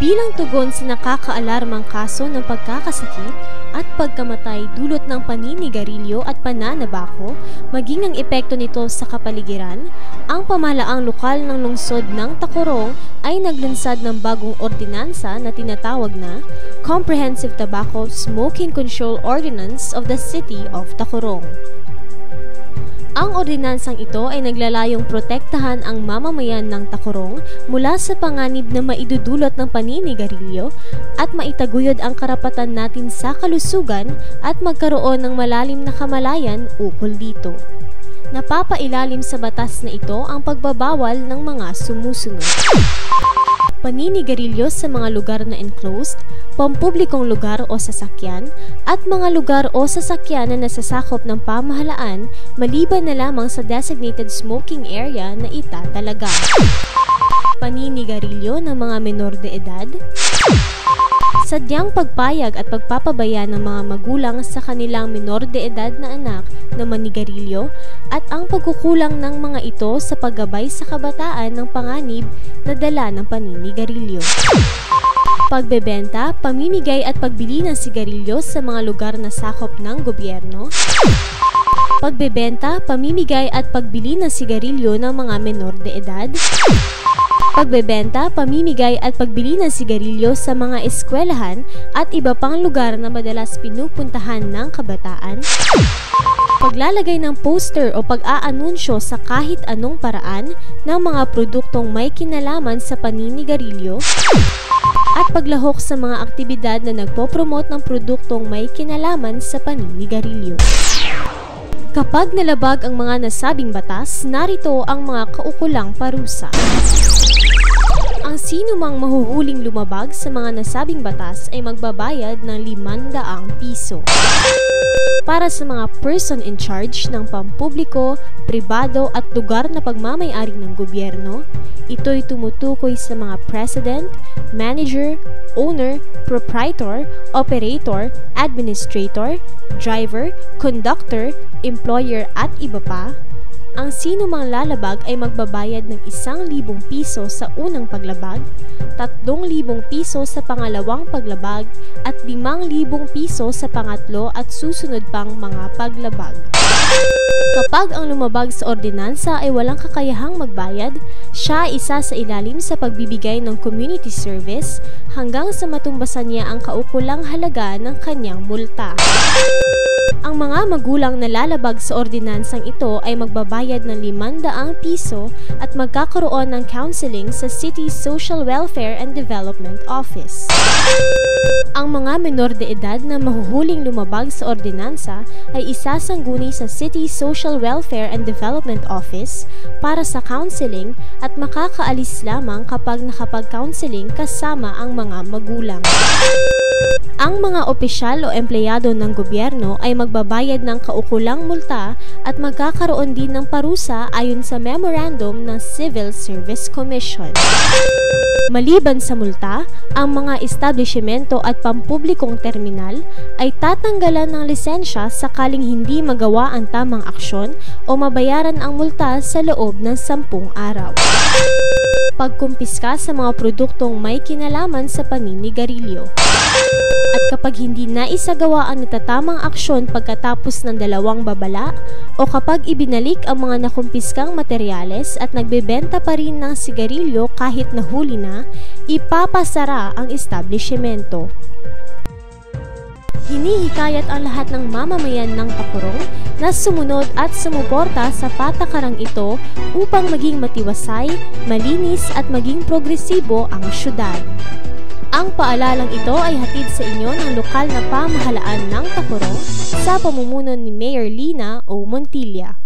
Bilang tugon sa nakakaalarmang kaso ng pagkakasakit at pagkamatay dulot ng paninigarilyo at pananabako, maging ang epekto nito sa kapaligiran, ang pamahalaang lokal ng lungsod ng Tacurong ay naglunsad ng bagong ordinansa na tinatawag na Comprehensive Tobacco Smoking Control Ordinance of the City of Tacurong. Ang ordinansang ito ay naglalayong protektahan ang mamamayan ng Tacurong mula sa panganib na maidudulot ng paninigarilyo at maitaguyod ang karapatan natin sa kalusugan at magkaroon ng malalim na kamalayan ukol dito. Napapailalim sa batas na ito ang pagbabawal ng mga sumusunod. Paninigarilyo sa mga lugar na enclosed, pampublikong lugar o sasakyan, at mga lugar o sasakyan na nasasakop ng pamahalaan maliban na lamang sa designated smoking area na itatalaga. Paninigarilyo ng mga menor de edad, sadyang pagpayag at pagpapabaya ng mga magulang sa kanilang menor de edad na anak na manigarilyo at ang pagkukulang ng mga ito sa paggabay sa kabataan ng panganib na dala ng paninigarilyo. Pagbebenta, pamimigay at pagbili ng sigarilyo sa mga lugar na sakop ng gobyerno. Pagbebenta, pamimigay at pagbili ng sigarilyo ng mga menor de edad. Pagbebenta, pamimigay at pagbili ng sigarilyo sa mga eskwelahan at iba pang lugar na madalas pinupuntahan ng kabataan. Paglalagay ng poster o pag-aanunsyo sa kahit anong paraan ng mga produktong may kinalaman sa paninigarilyo. At paglahok sa mga aktibidad na nagpopromote ng produktong may kinalaman sa paninigarilyo. Kapag nalabag ang mga nasabing batas, narito ang mga kaukulang parusa. Ang sino mang mahuhuling lumabag sa mga nasabing batas ay magbabayad ng 500 piso. Para sa mga person in charge ng pampubliko, pribado at lugar na pagmamay-ari ng gobyerno, ito'y tumutukoy sa mga president, manager, owner, proprietor, operator, administrator, driver, conductor, employer at iba pa. Ang sino mang lalabag ay magbabayad ng 1,000 piso sa unang paglabag, 3,000 piso sa pangalawang paglabag, at 5,000 piso sa pangatlo at susunod pang mga paglabag. Kapag ang lumabag sa ordinansa ay walang kakayahang magbayad, siya ay isa sa ilalim sa pagbibigay ng community service hanggang sa matumbasan niya ang kaukulang halaga ng kanyang multa. Ang mga magulang na lalabag sa ordinansang ito ay magbabayad ng 500 piso at magkakaroon ng counseling sa City Social Welfare and Development Office. Ang mga menor de edad na mahuhuling lumabag sa ordinansa ay isasangguni sa City Social Welfare and Development Office para sa counseling at makakaalis lamang kapag nakapag-counseling kasama ang mga magulang. Ang mga opisyal o empleyado ng gobyerno ay magbabayad ng kaukulang multa at magkakaroon din ng parusa ayon sa memorandum ng Civil Service Commission. Maliban sa multa, ang mga establishmento at pampublikong terminal ay tatanggalan ng lisensya sakaling hindi magawa ang tamang aksyon o mabayaran ang multa sa loob ng 10 araw. Pagkumpiska sa mga produktong may kinalaman sa paninigarilyo. At kapag hindi naisagawa ang natatamang aksyon pagkatapos ng 2 babala o kapag ibinalik ang mga nakumpiskang materyales at nagbebenta pa rin ng sigarilyo kahit nahuli na, ipapasara ang establishmento. Hinihikayat ang lahat ng mamamayan ng Tacurong na sumunod at sumuporta sa patakarang ito upang maging matiwasay, malinis at maging progresibo ang syudad. Ang paalalang ito ay hatid sa inyo ng lokal na pamahalaan ng Tacurong sa pamumuno ni Mayor Lina O. Montilla.